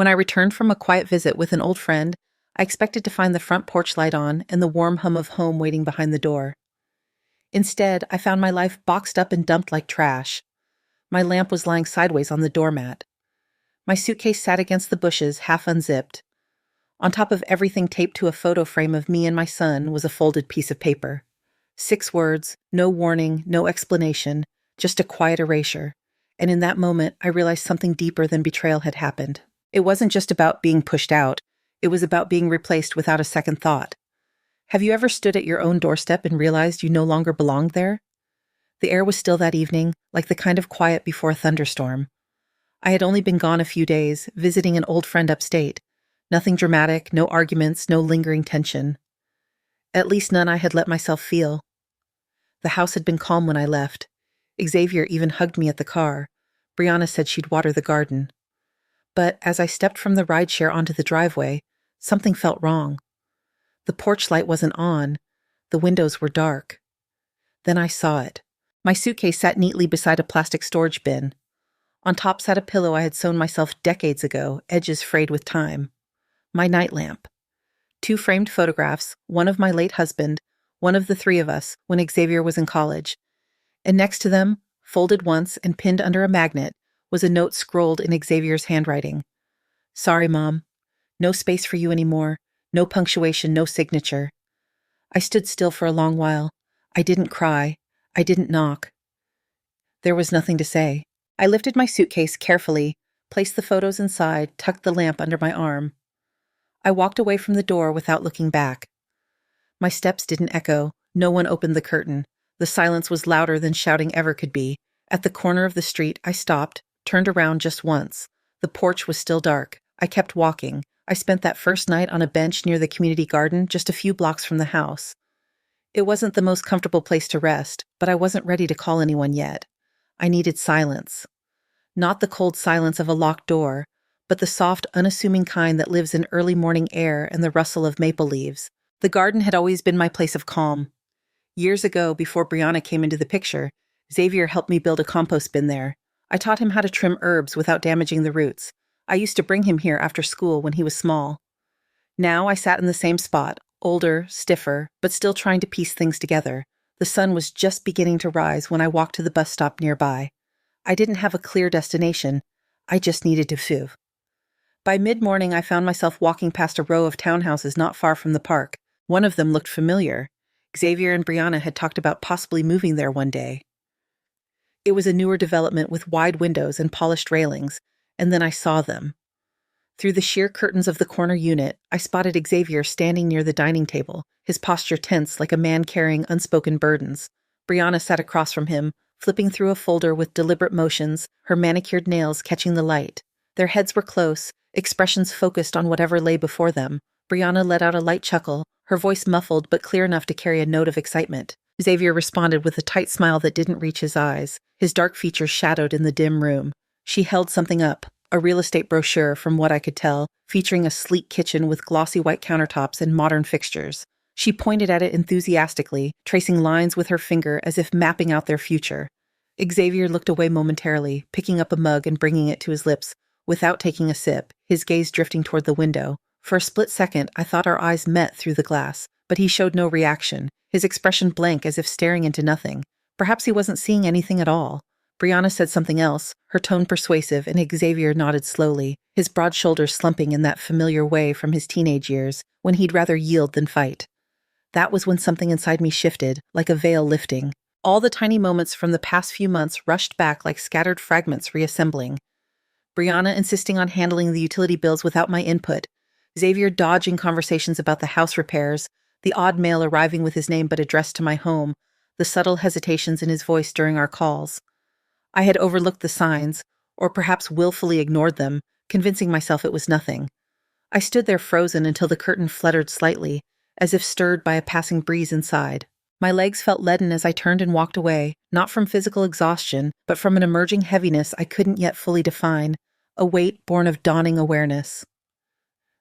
When I returned from a quiet visit with an old friend, I expected to find the front porch light on and the warm hum of home waiting behind the door. Instead, I found my life boxed up and dumped like trash. My lamp was lying sideways on the doormat. My suitcase sat against the bushes, half unzipped. On top of everything taped to a photo frame of me and my son was a folded piece of paper. 6 words, no warning, no explanation, just a quiet erasure. And in that moment, I realized something deeper than betrayal had happened. It wasn't just about being pushed out. It was about being replaced without a second thought. Have you ever stood at your own doorstep and realized you no longer belonged there? The air was still that evening, like the kind of quiet before a thunderstorm. I had only been gone a few days, visiting an old friend upstate. Nothing dramatic, no arguments, no lingering tension. At least none I had let myself feel. The house had been calm when I left. Xavier even hugged me at the car. Brianna said she'd water the garden. But as I stepped from the rideshare onto the driveway, something felt wrong. The porch light wasn't on. The windows were dark. Then I saw it. My suitcase sat neatly beside a plastic storage bin. On top sat a pillow I had sewn myself decades ago, edges frayed with time. My night lamp. 2 framed photographs, one of my late husband, one of the 3 of us when Xavier was in college. And next to them, folded once and pinned under a magnet, was a note scrolled in Xavier's handwriting. Sorry, Mom. No space for you anymore. No punctuation, no signature. I stood still for a long while. I didn't cry. I didn't knock. There was nothing to say. I lifted my suitcase carefully, placed the photos inside, tucked the lamp under my arm. I walked away from the door without looking back. My steps didn't echo. No one opened the curtain. The silence was louder than shouting ever could be. At the corner of the street, I stopped, turned around just once. The porch was still dark. I kept walking. I spent that first night on a bench near the community garden, just a few blocks from the house. It wasn't the most comfortable place to rest, but I wasn't ready to call anyone yet. I needed silence. Not the cold silence of a locked door, but the soft, unassuming kind that lives in early morning air and the rustle of maple leaves. The garden had always been my place of calm. Years ago, before Brianna came into the picture, Xavier helped me build a compost bin there. I taught him how to trim herbs without damaging the roots. I used to bring him here after school when he was small. Now I sat in the same spot, older, stiffer, but still trying to piece things together. The sun was just beginning to rise when I walked to the bus stop nearby. I didn't have a clear destination. I just needed to move. By mid-morning, I found myself walking past a row of townhouses not far from the park. One of them looked familiar. Xavier and Brianna had talked about possibly moving there one day. It was a newer development with wide windows and polished railings, and then I saw them. Through the sheer curtains of the corner unit, I spotted Xavier standing near the dining table, his posture tense like a man carrying unspoken burdens. Brianna sat across from him, flipping through a folder with deliberate motions, her manicured nails catching the light. Their heads were close, expressions focused on whatever lay before them. Brianna let out a light chuckle, her voice muffled but clear enough to carry a note of excitement. Xavier responded with a tight smile that didn't reach his eyes, his dark features shadowed in the dim room. She held something up, a real estate brochure from what I could tell, featuring a sleek kitchen with glossy white countertops and modern fixtures. She pointed at it enthusiastically, tracing lines with her finger as if mapping out their future. Xavier looked away momentarily, picking up a mug and bringing it to his lips, without taking a sip, his gaze drifting toward the window. For a split second, I thought our eyes met through the glass, but he showed no reaction, his expression blank as if staring into nothing. Perhaps he wasn't seeing anything at all. Brianna said something else, her tone persuasive, and Xavier nodded slowly, his broad shoulders slumping in that familiar way from his teenage years, when he'd rather yield than fight. That was when something inside me shifted, like a veil lifting. All the tiny moments from the past few months rushed back like scattered fragments reassembling. Brianna insisting on handling the utility bills without my input, Xavier dodging conversations about the house repairs, the odd mail arriving with his name but addressed to my home, the subtle hesitations in his voice during our calls. I had overlooked the signs, or perhaps willfully ignored them, convincing myself it was nothing. I stood there frozen until the curtain fluttered slightly, as if stirred by a passing breeze inside. My legs felt leaden as I turned and walked away, not from physical exhaustion, but from an emerging heaviness I couldn't yet fully define, a weight born of dawning awareness.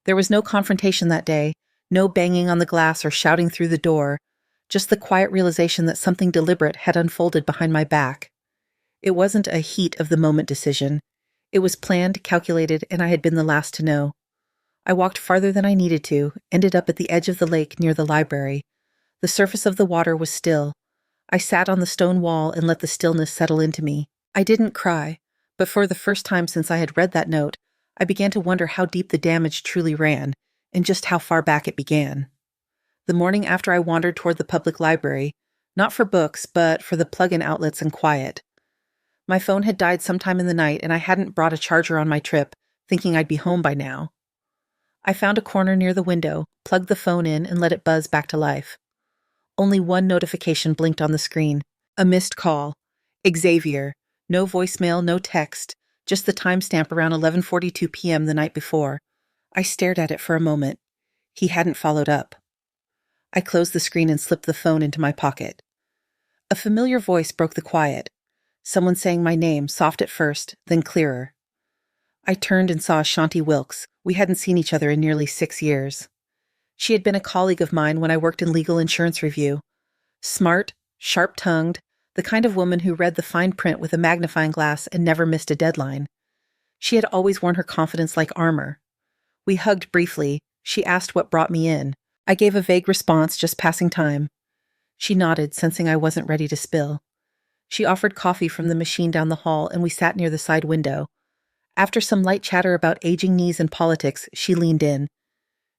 There was no confrontation that day, no banging on the glass or shouting through the door, just the quiet realization that something deliberate had unfolded behind my back. It wasn't a heat-of-the-moment decision. It was planned, calculated, and I had been the last to know. I walked farther than I needed to, ended up at the edge of the lake near the library. The surface of the water was still. I sat on the stone wall and let the stillness settle into me. I didn't cry, but for the first time since I had read that note, I began to wonder how deep the damage truly ran, and just how far back it began. The morning after I wandered toward the public library, not for books, but for the plug-in outlets and quiet. My phone had died sometime in the night, and I hadn't brought a charger on my trip, thinking I'd be home by now. I found a corner near the window, plugged the phone in, and let it buzz back to life. Only one notification blinked on the screen. A missed call. Xavier. No voicemail, no text, just the timestamp around 11:42 p.m. the night before. I stared at it for a moment. He hadn't followed up. I closed the screen and slipped the phone into my pocket. A familiar voice broke the quiet. Someone saying my name, soft at first, then clearer. I turned and saw Ashanti Wilkes. We hadn't seen each other in nearly 6 years. She had been a colleague of mine when I worked in legal insurance review. Smart, sharp-tongued, the kind of woman who read the fine print with a magnifying glass and never missed a deadline. She had always worn her confidence like armor. We hugged briefly. She asked what brought me in. I gave a vague response, just passing time. She nodded, sensing I wasn't ready to spill. She offered coffee from the machine down the hall, and we sat near the side window. After some light chatter about aging knees and politics, she leaned in.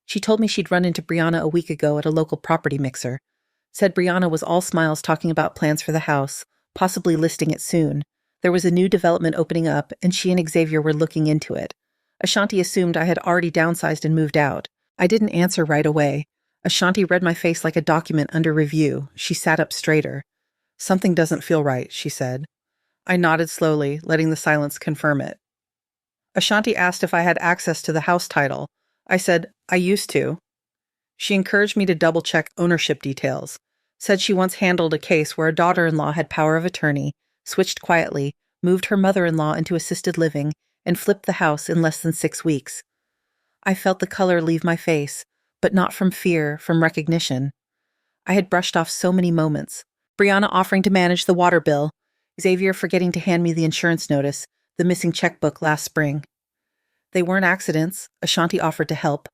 She told me she'd run into Brianna a week ago at a local property mixer. Said Brianna was all smiles talking about plans for the house, possibly listing it soon. There was a new development opening up, and she and Xavier were looking into it. Ashanti assumed I had already downsized and moved out. I didn't answer right away. Ashanti read my face like a document under review. She sat up straighter. "Something doesn't feel right," she said. I nodded slowly, letting the silence confirm it. Ashanti asked if I had access to the house title. I said, "I used to." She encouraged me to double-check ownership details. Said she once handled a case where a daughter-in-law had power of attorney, switched quietly, moved her mother-in-law into assisted living, and flipped the house in less than 6 weeks. I felt the color leave my face, but not from fear, from recognition. I had brushed off so many moments. Brianna offering to manage the water bill, Xavier forgetting to hand me the insurance notice, the missing checkbook last spring. They weren't accidents. Ashanti offered to help.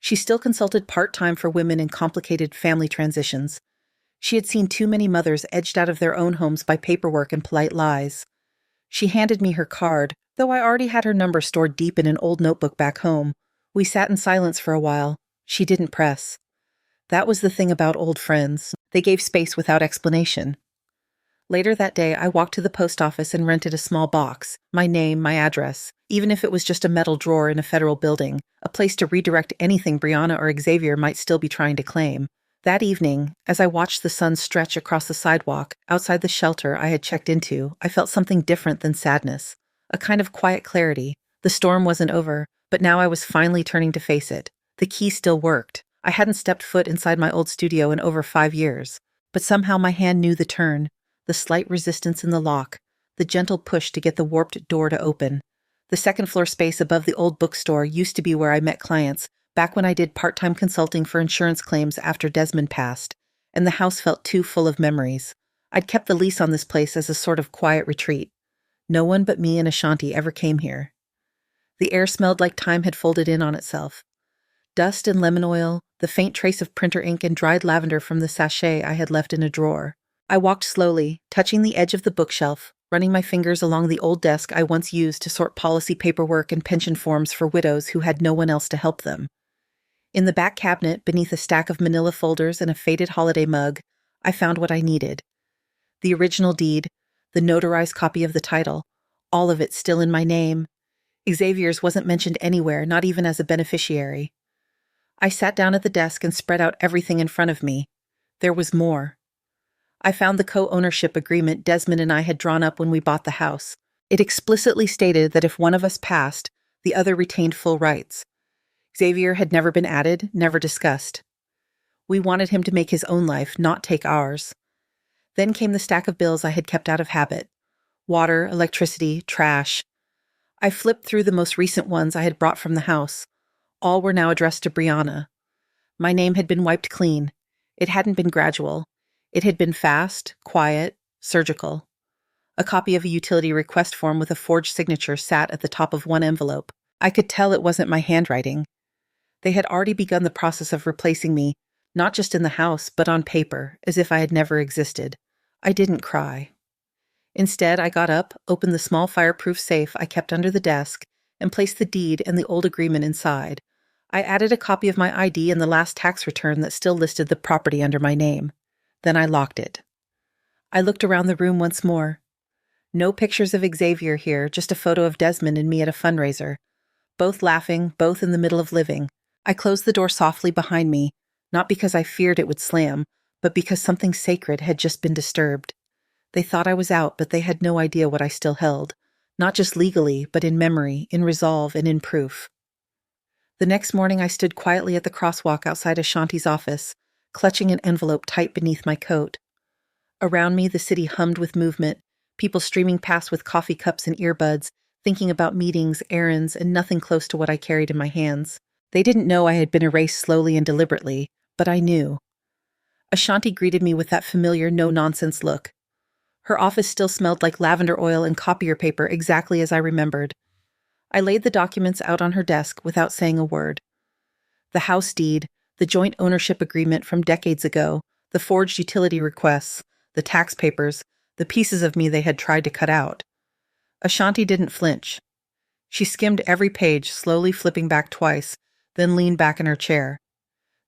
She still consulted part-time for women in complicated family transitions. She had seen too many mothers edged out of their own homes by paperwork and polite lies. She handed me her card, though I already had her number stored deep in an old notebook back home. We sat in silence for a while. She didn't press. That was the thing about old friends. They gave space without explanation. Later that day, I walked to the post office and rented a small box, my name, my address, even if it was just a metal drawer in a federal building, a place to redirect anything Brianna or Xavier might still be trying to claim. That evening, as I watched the sun stretch across the sidewalk outside the shelter I had checked into, I felt something different than sadness, a kind of quiet clarity. The storm wasn't over, but now I was finally turning to face it. The key still worked. I hadn't stepped foot inside my old studio in over 5 years, but somehow my hand knew the turn, the slight resistance in the lock, the gentle push to get the warped door to open. The second-floor space above the old bookstore used to be where I met clients, back when I did part-time consulting for insurance claims after Desmond passed, and the house felt too full of memories. I'd kept the lease on this place as a sort of quiet retreat. No one but me and Ashanti ever came here. The air smelled like time had folded in on itself. Dust and lemon oil, the faint trace of printer ink and dried lavender from the sachet I had left in a drawer. I walked slowly, touching the edge of the bookshelf, running my fingers along the old desk I once used to sort policy paperwork and pension forms for widows who had no one else to help them. In the back cabinet, beneath a stack of manila folders and a faded holiday mug, I found what I needed. The original deed, the notarized copy of the title, all of it still in my name. Xavier's wasn't mentioned anywhere, not even as a beneficiary. I sat down at the desk and spread out everything in front of me. There was more. I found the co-ownership agreement Desmond and I had drawn up when we bought the house. It explicitly stated that if one of us passed, the other retained full rights. Xavier had never been added, never discussed. We wanted him to make his own life, not take ours. Then came the stack of bills I had kept out of habit. Water, electricity, trash. I flipped through the most recent ones I had brought from the house. All were now addressed to Brianna. My name had been wiped clean. It hadn't been gradual. It had been fast, quiet, surgical. A copy of a utility request form with a forged signature sat at the top of one envelope. I could tell it wasn't my handwriting. They had already begun the process of replacing me, not just in the house, but on paper, as if I had never existed. I didn't cry. Instead, I got up, opened the small fireproof safe I kept under the desk, and placed the deed and the old agreement inside. I added a copy of my ID and the last tax return that still listed the property under my name. Then I locked it. I looked around the room once more. No pictures of Xavier here, just a photo of Desmond and me at a fundraiser. Both laughing, both in the middle of living. I closed the door softly behind me, not because I feared it would slam, but because something sacred had just been disturbed. They thought I was out, but they had no idea what I still held. Not just legally, but in memory, in resolve, and in proof. The next morning I stood quietly at the crosswalk outside Ashanti's office, clutching an envelope tight beneath my coat. Around me, the city hummed with movement, people streaming past with coffee cups and earbuds, thinking about meetings, errands, and nothing close to what I carried in my hands. They didn't know I had been erased slowly and deliberately, but I knew. Ashanti greeted me with that familiar no-nonsense look. Her office still smelled like lavender oil and copier paper exactly as I remembered. I laid the documents out on her desk without saying a word. The house deed, the joint ownership agreement from decades ago, the forged utility requests, the tax papers, the pieces of me they had tried to cut out. Ashanti didn't flinch. She skimmed every page, slowly flipping back twice, then leaned back in her chair.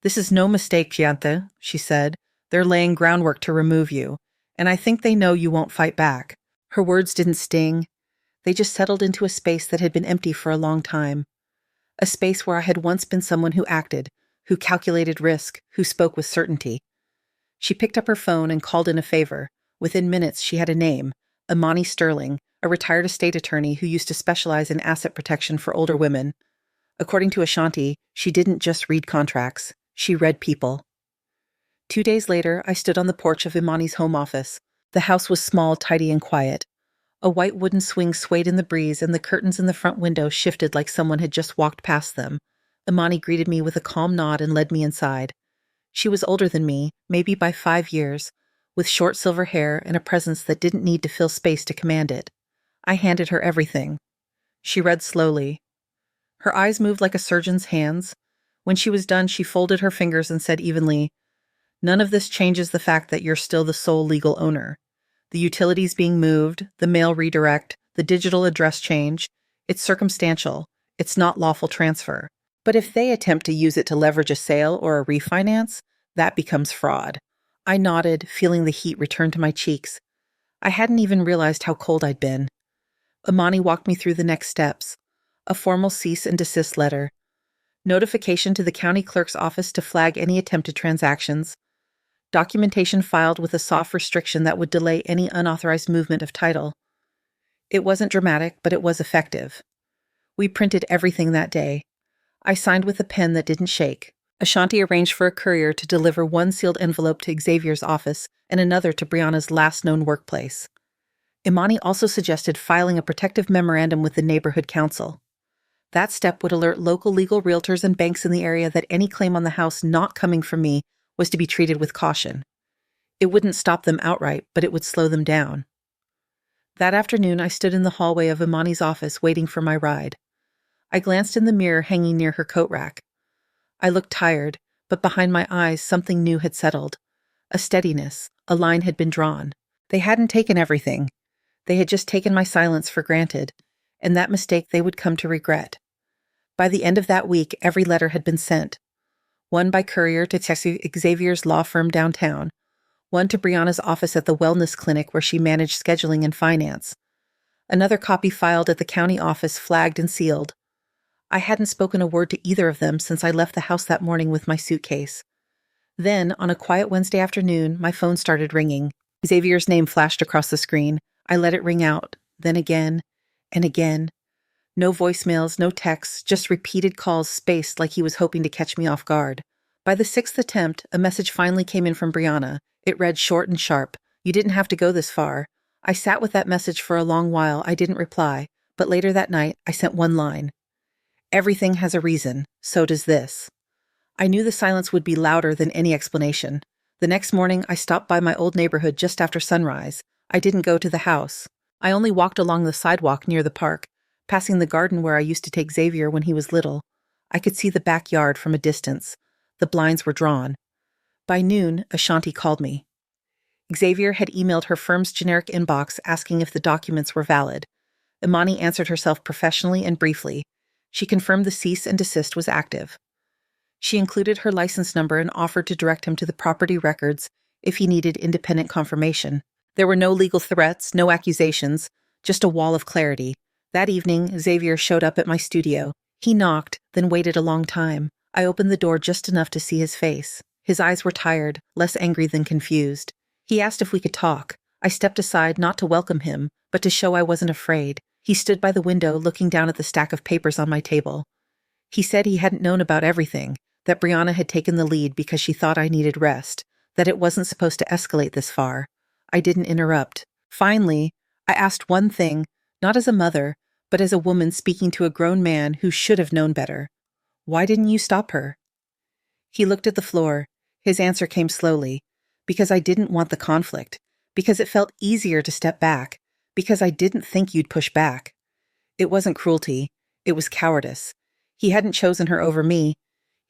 "This is no mistake, Giante," she said. "They're laying groundwork to remove you, and I think they know you won't fight back." Her words didn't sting. They just settled into a space that had been empty for a long time. A space where I had once been someone who acted, who calculated risk, who spoke with certainty. She picked up her phone and called in a favor. Within minutes, she had a name, Imani Sterling, a retired estate attorney who used to specialize in asset protection for older women. According to Ashanti, she didn't just read contracts, she read people. 2 days later, I stood on the porch of Imani's home office. The house was small, tidy, and quiet. A white wooden swing swayed in the breeze, and the curtains in the front window shifted like someone had just walked past them. Imani greeted me with a calm nod and led me inside. She was older than me, maybe by 5 years, with short silver hair and a presence that didn't need to fill space to command it. I handed her everything. She read slowly. Her eyes moved like a surgeon's hands. When she was done, she folded her fingers and said evenly, "None of this changes the fact that you're still the sole legal owner. The utilities being moved, the mail redirect, the digital address change, it's circumstantial. It's not lawful transfer. But if they attempt to use it to leverage a sale or a refinance, that becomes fraud." I nodded, feeling the heat return to my cheeks. I hadn't even realized how cold I'd been. Imani walked me through the next steps. A formal cease and desist letter. Notification to the county clerk's office to flag any attempted transactions. Documentation filed with a soft restriction that would delay any unauthorized movement of title. It wasn't dramatic, but it was effective. We printed everything that day. I signed with a pen that didn't shake. Ashanti arranged for a courier to deliver one sealed envelope to Xavier's office and another to Brianna's last known workplace. Imani also suggested filing a protective memorandum with the neighborhood council. That step would alert local legal realtors and banks in the area that any claim on the house not coming from me was to be treated with caution. It wouldn't stop them outright, but it would slow them down. That afternoon, I stood in the hallway of Imani's office waiting for my ride. I glanced in the mirror hanging near her coat rack. I looked tired, but behind my eyes something new had settled. A steadiness, a line had been drawn. They hadn't taken everything. They had just taken my silence for granted, and that mistake they would come to regret. By the end of that week, every letter had been sent. One by courier to Xavier's law firm downtown, one to Brianna's office at the wellness clinic where she managed scheduling and finance. Another copy filed at the county office, flagged and sealed. I hadn't spoken a word to either of them since I left the house that morning with my suitcase. Then, on a quiet Wednesday afternoon, my phone started ringing. Xavier's name flashed across the screen. I let it ring out, then again, and again. No voicemails, no texts, just repeated calls spaced like he was hoping to catch me off guard. By the 6th attempt, a message finally came in from Brianna. It read short and sharp. "You didn't have to go this far." I sat with that message for a long while. I didn't reply, but later that night, I sent one line. "Everything has a reason. So does this." I knew the silence would be louder than any explanation. The next morning, I stopped by my old neighborhood just after sunrise. I didn't go to the house. I only walked along the sidewalk near the park, passing the garden where I used to take Xavier when he was little. I could see the backyard from a distance. The blinds were drawn. By noon, Ashanti called me. Xavier had emailed her firm's generic inbox asking if the documents were valid. Imani answered herself professionally and briefly. She confirmed the cease and desist was active. She included her license number and offered to direct him to the property records if he needed independent confirmation. There were no legal threats, no accusations, just a wall of clarity. That evening, Xavier showed up at my studio. He knocked, then waited a long time. I opened the door just enough to see his face. His eyes were tired, less angry than confused. He asked if we could talk. I stepped aside not to welcome him, but to show I wasn't afraid. He stood by the window looking down at the stack of papers on my table. He said he hadn't known about everything, that Brianna had taken the lead because she thought I needed rest, that it wasn't supposed to escalate this far. I didn't interrupt. Finally, I asked one thing, not as a mother, but as a woman speaking to a grown man who should have known better. Why didn't you stop her? He looked at the floor. His answer came slowly. Because I didn't want the conflict. Because it felt easier to step back. Because I didn't think you'd push back. It wasn't cruelty. It was cowardice. He hadn't chosen her over me.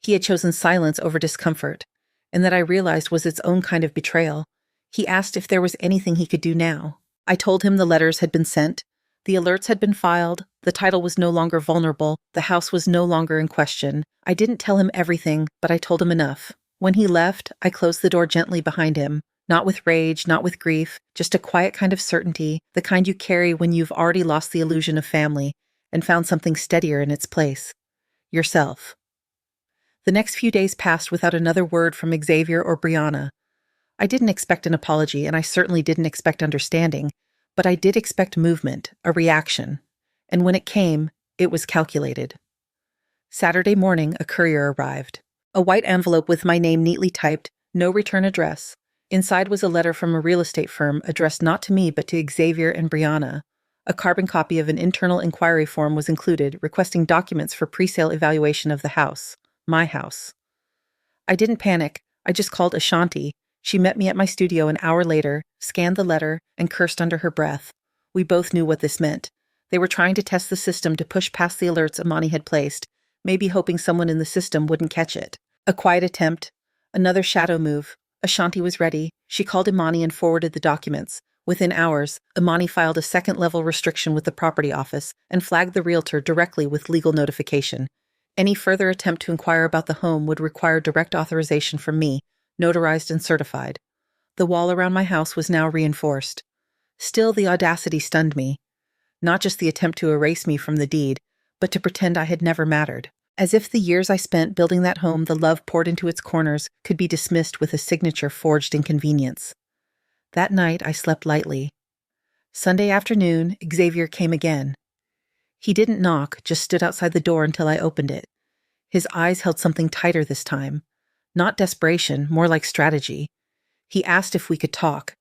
He had chosen silence over discomfort. And that I realized was its own kind of betrayal. He asked if there was anything he could do now. I told him the letters had been sent. The alerts had been filed. The title was no longer vulnerable. The house was no longer in question. I didn't tell him everything, but I told him enough. When he left, I closed the door gently behind him. Not with rage, not with grief, just a quiet kind of certainty, the kind you carry when you've already lost the illusion of family and found something steadier in its place. Yourself. The next few days passed without another word from Xavier or Brianna. I didn't expect an apology, and I certainly didn't expect understanding, but I did expect movement, a reaction. And when it came, it was calculated. Saturday morning, a courier arrived. A white envelope with my name neatly typed, no return address. Inside was a letter from a real estate firm addressed not to me but to Xavier and Brianna. A carbon copy of an internal inquiry form was included, requesting documents for pre-sale evaluation of the house. My house. I didn't panic. I just called Ashanti. She met me at my studio an hour later, scanned the letter, and cursed under her breath. We both knew what this meant. They were trying to test the system to push past the alerts Imani had placed, maybe hoping someone in the system wouldn't catch it. A quiet attempt. Another shadow move. Ashanti was ready. She called Imani and forwarded the documents. Within hours, Imani filed a second-level restriction with the property office and flagged the realtor directly with legal notification. Any further attempt to inquire about the home would require direct authorization from me, notarized and certified. The wall around my house was now reinforced. Still, the audacity stunned me. Not just the attempt to erase me from the deed, but to pretend I had never mattered. As if the years I spent building that home, the love poured into its corners, could be dismissed with a signature forged in convenience. That night, I slept lightly. Sunday afternoon, Xavier came again. He didn't knock, just stood outside the door until I opened it. His eyes held something tighter this time. Not desperation, more like strategy. He asked if we could talk.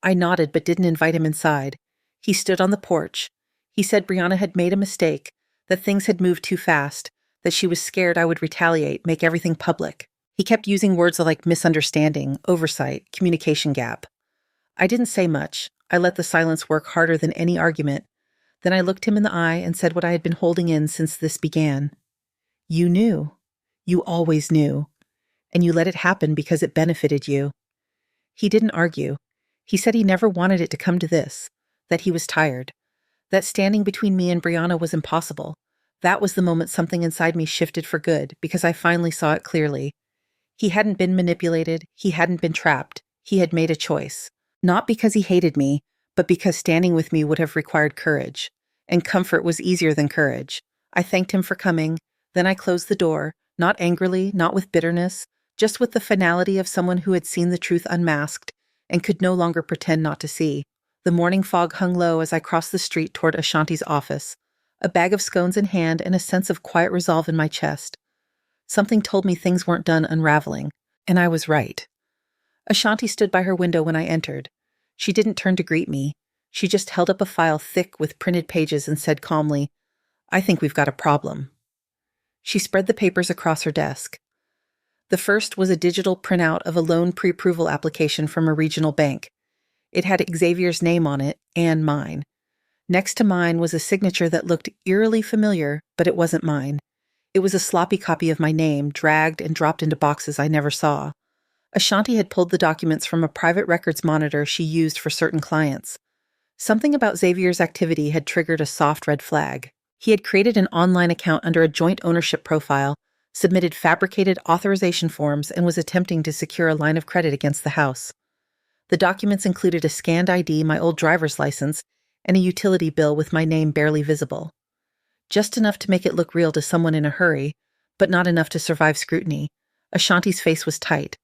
I nodded but didn't invite him inside. He stood on the porch. He said Brianna had made a mistake, that things had moved too fast, that she was scared I would retaliate, make everything public. He kept using words like misunderstanding, oversight, communication gap. I didn't say much. I let the silence work harder than any argument. Then I looked him in the eye and said what I had been holding in since this began. You knew. You always knew. And you let it happen because it benefited you. He didn't argue. He said he never wanted it to come to this, that he was tired, that standing between me and Brianna was impossible. That was the moment something inside me shifted for good, because I finally saw it clearly. He hadn't been manipulated. He hadn't been trapped. He had made a choice. Not because he hated me, but because standing with me would have required courage. And comfort was easier than courage. I thanked him for coming. Then I closed the door, not angrily, not with bitterness, just with the finality of someone who had seen the truth unmasked and could no longer pretend not to see. The morning fog hung low as I crossed the street toward Ashanti's office, a bag of scones in hand and a sense of quiet resolve in my chest. Something told me things weren't done unraveling, and I was right. Ashanti stood by her window when I entered. She didn't turn to greet me. She just held up a file thick with printed pages and said calmly, "I think we've got a problem." She spread the papers across her desk. The first was a digital printout of a loan pre-approval application from a regional bank. It had Xavier's name on it and mine. Next to mine was a signature that looked eerily familiar, but it wasn't mine. It was a sloppy copy of my name, dragged and dropped into boxes I never saw. Ashanti had pulled the documents from a private records monitor she used for certain clients. Something about Xavier's activity had triggered a soft red flag. He had created an online account under a joint ownership profile, submitted fabricated authorization forms, and was attempting to secure a line of credit against the house. The documents included a scanned ID, my old driver's license, and a utility bill with my name barely visible. Just enough to make it look real to someone in a hurry, but not enough to survive scrutiny. Ashanti's face was tight.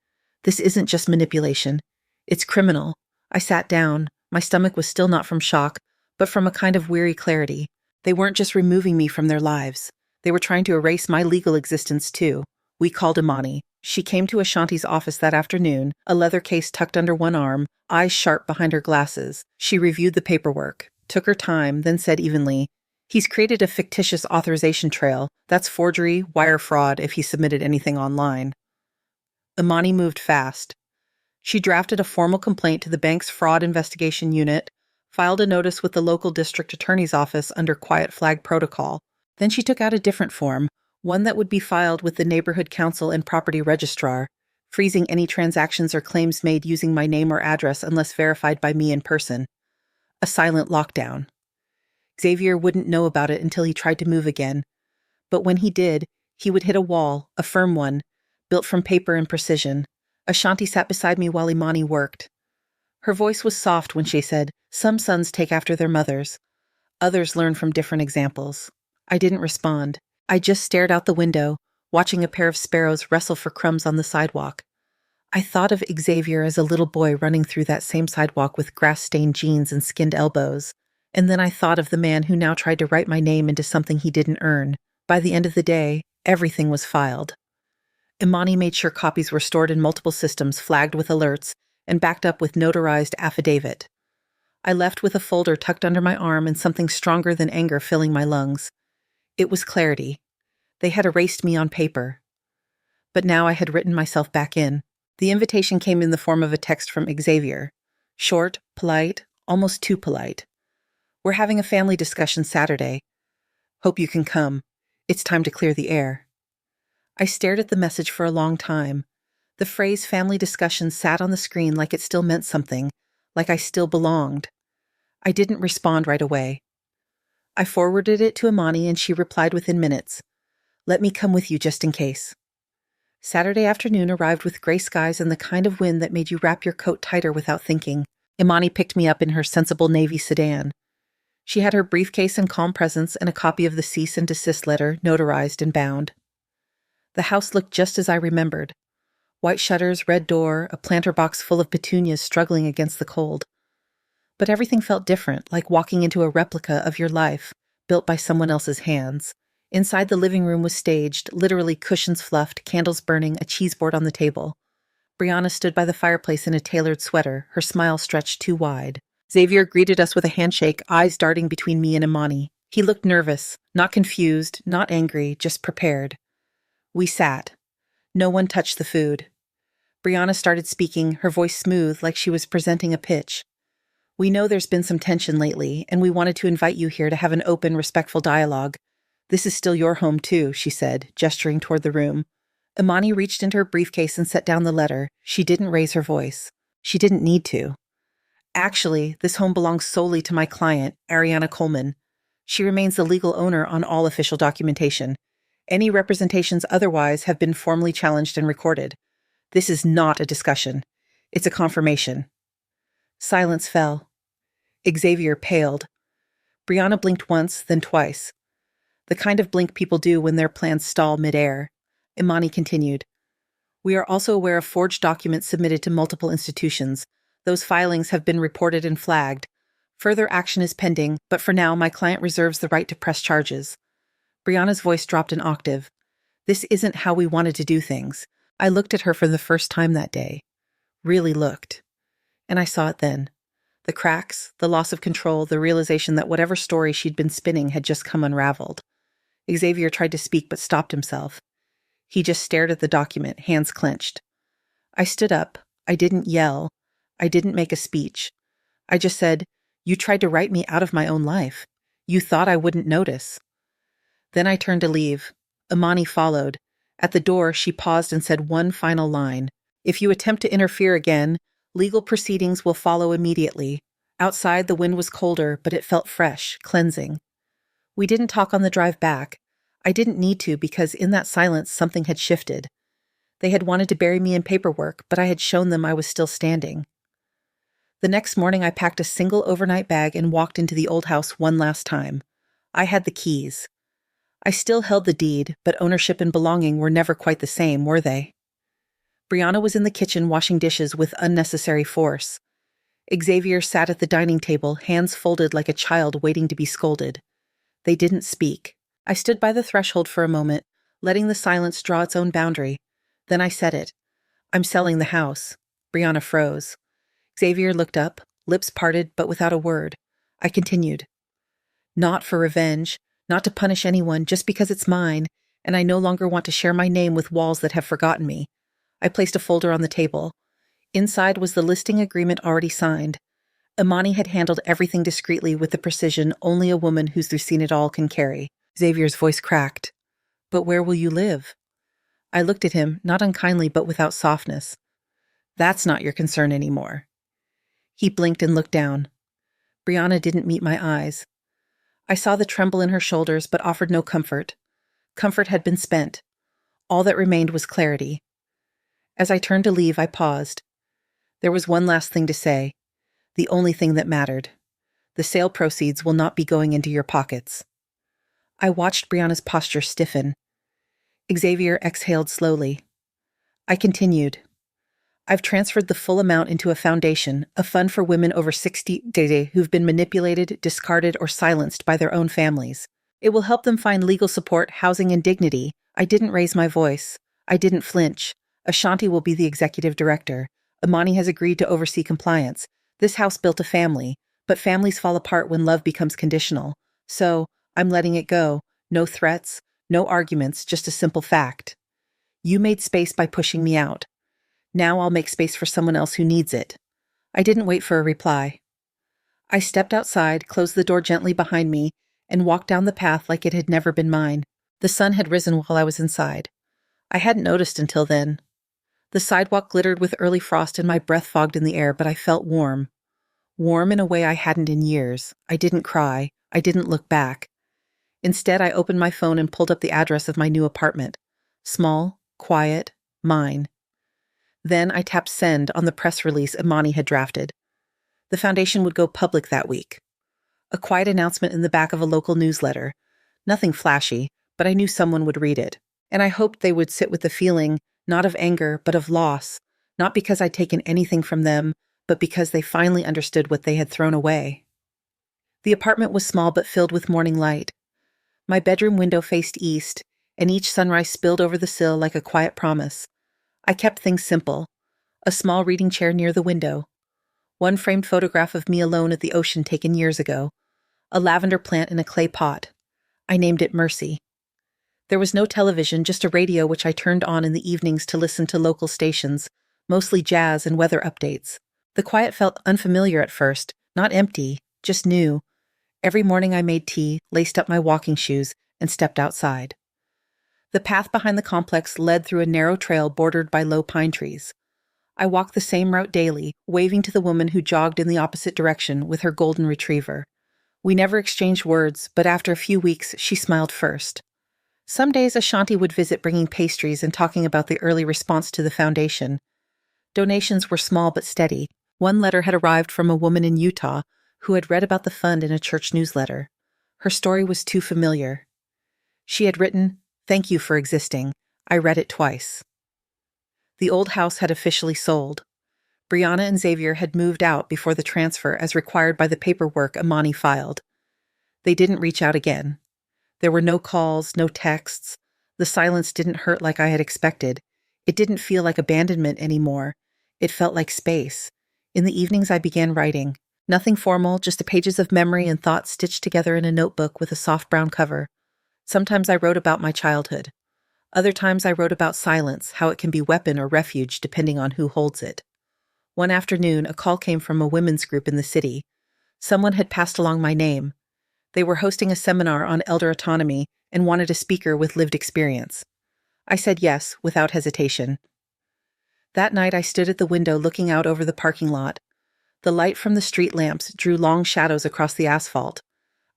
This isn't just manipulation. It's criminal. I sat down. My stomach was still not from shock, but from a kind of weary clarity. They weren't just removing me from their lives. They were trying to erase my legal existence too. We called Imani. She came to Ashanti's office that afternoon, a leather case tucked under one arm, eyes sharp behind her glasses. She reviewed the paperwork, took her time, then said evenly, "He's created a fictitious authorization trail. That's forgery, wire fraud if he submitted anything online." Imani moved fast. She drafted a formal complaint to the bank's fraud investigation unit, filed a notice with the local district attorney's office under quiet flag protocol. Then she took out a different form, one that would be filed with the neighborhood council and property registrar, freezing any transactions or claims made using my name or address unless verified by me in person. A silent lockdown. Xavier wouldn't know about it until he tried to move again. But when he did, he would hit a wall, a firm one, built from paper and precision. Ashanti sat beside me while Imani worked. Her voice was soft when she said, "Some sons take after their mothers. Others learn from different examples." I didn't respond. I just stared out the window, watching a pair of sparrows wrestle for crumbs on the sidewalk. I thought of Xavier as a little boy running through that same sidewalk with grass-stained jeans and skinned elbows. And then I thought of the man who now tried to write my name into something he didn't earn. By the end of the day, everything was filed. Imani made sure copies were stored in multiple systems, flagged with alerts, and backed up with notarized affidavit. I left with a folder tucked under my arm and something stronger than anger filling my lungs. It was clarity. They had erased me on paper. But now I had written myself back in. The invitation came in the form of a text from Xavier. Short, polite, almost too polite. "We're having a family discussion Saturday. Hope you can come. It's time to clear the air." I stared at the message for a long time. The phrase family discussion sat on the screen like it still meant something, like I still belonged. I didn't respond right away. I forwarded it to Imani and she replied within minutes. "Let me come with you just in case." Saturday afternoon arrived with gray skies and the kind of wind that made you wrap your coat tighter without thinking. Imani picked me up in her sensible navy sedan. She had her briefcase and calm presence and a copy of the cease and desist letter, notarized and bound. The house looked just as I remembered. White shutters, red door, a planter box full of petunias struggling against the cold. But everything felt different, like walking into a replica of your life, built by someone else's hands. Inside, the living room was staged, literally cushions fluffed, candles burning, a cheese board on the table. Brianna stood by the fireplace in a tailored sweater, her smile stretched too wide. Xavier greeted us with a handshake, eyes darting between me and Imani. He looked nervous, not confused, not angry, just prepared. We sat. No one touched the food. Brianna started speaking, her voice smooth, like she was presenting a pitch. "We know there's been some tension lately, and we wanted to invite you here to have an open, respectful dialogue. This is still your home too," she said, gesturing toward the room. Imani reached into her briefcase and set down the letter. She didn't raise her voice. She didn't need to. "Actually, this home belongs solely to my client, Ariana Coleman. She remains the legal owner on all official documentation. Any representations otherwise have been formally challenged and recorded. This is not a discussion. It's a confirmation." Silence fell. Xavier paled. Brianna blinked once, then twice. The kind of blink people do when their plans stall midair. Imani continued. "We are also aware of forged documents submitted to multiple institutions. Those filings have been reported and flagged. Further action is pending, but for now my client reserves the right to press charges." Brianna's voice dropped an octave. "This isn't how we wanted to do things." I looked at her for the first time that day. Really looked. And I saw it then. The cracks, the loss of control, the realization that whatever story she'd been spinning had just come unraveled. Xavier tried to speak but stopped himself. He just stared at the document, hands clenched. I stood up. I didn't yell. I didn't make a speech. I just said, You tried to write me out of my own life. You thought I wouldn't notice." Then I turned to leave. Imani followed. At the door, she paused and said one final line. "If you attempt to interfere again, legal proceedings will follow immediately." Outside, the wind was colder, but it felt fresh, cleansing. We didn't talk on the drive back. I didn't need to because in that silence something had shifted. They had wanted to bury me in paperwork, but I had shown them I was still standing. The next morning I packed a single overnight bag and walked into the old house one last time. I had the keys. I still held the deed, but ownership and belonging were never quite the same, were they? Brianna was in the kitchen washing dishes with unnecessary force. Xavier sat at the dining table, hands folded like a child waiting to be scolded. They didn't speak. I stood by the threshold for a moment, letting the silence draw its own boundary. Then I said it. "I'm selling the house." Brianna froze. Xavier looked up, lips parted but without a word. I continued. "Not for revenge, not to punish anyone, just because it's mine, and I no longer want to share my name with walls that have forgotten me." I placed a folder on the table. Inside was the listing agreement already signed. Imani had handled everything discreetly with the precision only a woman who's seen it all can carry. Xavier's voice cracked. "But where will you live?" I looked at him, not unkindly but without softness. "That's not your concern anymore." He blinked and looked down. Brianna didn't meet my eyes. I saw the tremble in her shoulders but offered no comfort. Comfort had been spent. All that remained was clarity. As I turned to leave, I paused. There was one last thing to say. The only thing that mattered. The sale proceeds will not be going into your pockets. I watched Brianna's posture stiffen. Xavier exhaled slowly. I continued. "I've transferred the full amount into a foundation, a fund for women over 60 who've been manipulated, discarded, or silenced by their own families. It will help them find legal support, housing, and dignity." I didn't raise my voice. I didn't flinch. "Ashanti will be the executive director. Imani has agreed to oversee compliance. This house built a family, but families fall apart when love becomes conditional. So, I'm letting it go. No threats, no arguments, just a simple fact. You made space by pushing me out. Now I'll make space for someone else who needs it." I didn't wait for a reply. I stepped outside, closed the door gently behind me, and walked down the path like it had never been mine. The sun had risen while I was inside. I hadn't noticed until then. The sidewalk glittered with early frost and my breath fogged in the air, but I felt warm. Warm in a way I hadn't in years. I didn't cry. I didn't look back. Instead, I opened my phone and pulled up the address of my new apartment. Small, quiet, mine. Then I tapped send on the press release Imani had drafted. The foundation would go public that week. A quiet announcement in the back of a local newsletter. Nothing flashy, but I knew someone would read it. And I hoped they would sit with the feeling, not of anger, but of loss, not because I'd taken anything from them, but because they finally understood what they had thrown away. The apartment was small but filled with morning light. My bedroom window faced east, and each sunrise spilled over the sill like a quiet promise. I kept things simple. A small reading chair near the window. One framed photograph of me alone at the ocean taken years ago. A lavender plant in a clay pot. I named it Mercy. There was no television, just a radio which I turned on in the evenings to listen to local stations, mostly jazz and weather updates. The quiet felt unfamiliar at first, not empty, just new. Every morning I made tea, laced up my walking shoes, and stepped outside. The path behind the complex led through a narrow trail bordered by low pine trees. I walked the same route daily, waving to the woman who jogged in the opposite direction with her golden retriever. We never exchanged words, but after a few weeks, she smiled first. Some days Ashanti would visit bringing pastries and talking about the early response to the foundation. Donations were small but steady. One letter had arrived from a woman in Utah who had read about the fund in a church newsletter. Her story was too familiar. She had written, "Thank you for existing." I read it twice. The old house had officially sold. Brianna and Xavier had moved out before the transfer as required by the paperwork Imani filed. They didn't reach out again. There were no calls, no texts. The silence didn't hurt like I had expected. It didn't feel like abandonment anymore. It felt like space. In the evenings I began writing. Nothing formal, just the pages of memory and thoughts stitched together in a notebook with a soft brown cover. Sometimes I wrote about my childhood. Other times I wrote about silence, how it can be weapon or refuge depending on who holds it. One afternoon, a call came from a women's group in the city. Someone had passed along my name. They were hosting a seminar on elder autonomy and wanted a speaker with lived experience. I said yes, without hesitation. That night I stood at the window looking out over the parking lot. The light from the street lamps drew long shadows across the asphalt.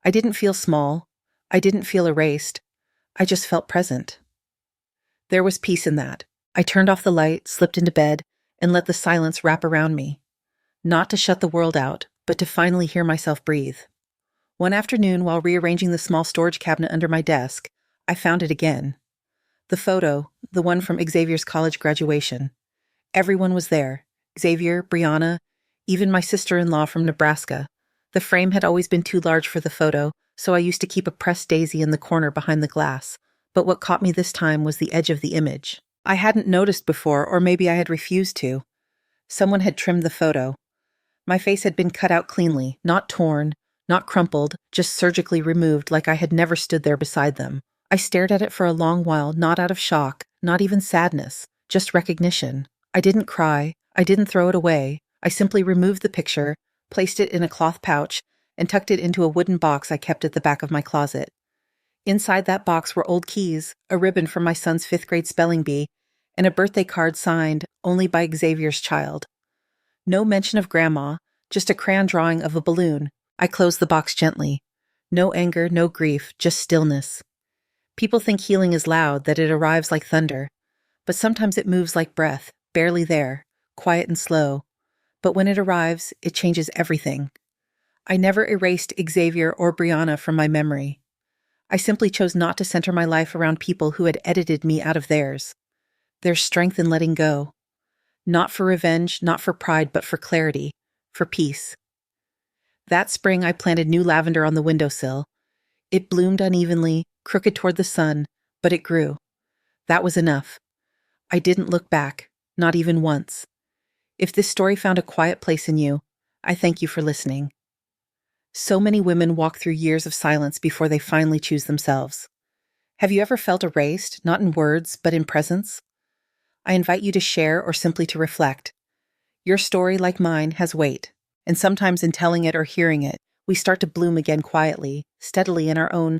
I didn't feel small. I didn't feel erased. I just felt present. There was peace in that. I turned off the light, slipped into bed, and let the silence wrap around me. Not to shut the world out, but to finally hear myself breathe. One afternoon, while rearranging the small storage cabinet under my desk, I found it again. The photo, the one from Xavier's college graduation. Everyone was there. Xavier, Brianna, even my sister-in-law from Nebraska. The frame had always been too large for the photo, so I used to keep a pressed daisy in the corner behind the glass. But what caught me this time was the edge of the image. I hadn't noticed before, or maybe I had refused to. Someone had trimmed the photo. My face had been cut out cleanly, not torn, not crumpled, just surgically removed like I had never stood there beside them. I stared at it for a long while, not out of shock, not even sadness, just recognition. I didn't cry. I didn't throw it away. I simply removed the picture, placed it in a cloth pouch, and tucked it into a wooden box I kept at the back of my closet. Inside that box were old keys, a ribbon from my son's 5th grade spelling bee, and a birthday card signed only by Xavier's child. No mention of Grandma, just a crayon drawing of a balloon. I closed the box gently. No anger, no grief, just stillness. People think healing is loud, that it arrives like thunder. But sometimes it moves like breath, barely there, quiet and slow. But when it arrives, it changes everything. I never erased Xavier or Brianna from my memory. I simply chose not to center my life around people who had edited me out of theirs. There's strength in letting go. Not for revenge, not for pride, but for clarity, for peace. That spring, I planted new lavender on the windowsill. It bloomed unevenly, crooked toward the sun, but it grew. That was enough. I didn't look back, not even once. If this story found a quiet place in you, I thank you for listening. So many women walk through years of silence before they finally choose themselves. Have you ever felt erased, not in words, but in presence? I invite you to share or simply to reflect. Your story, like mine, has weight, and sometimes in telling it or hearing it, we start to bloom again quietly, steadily in our own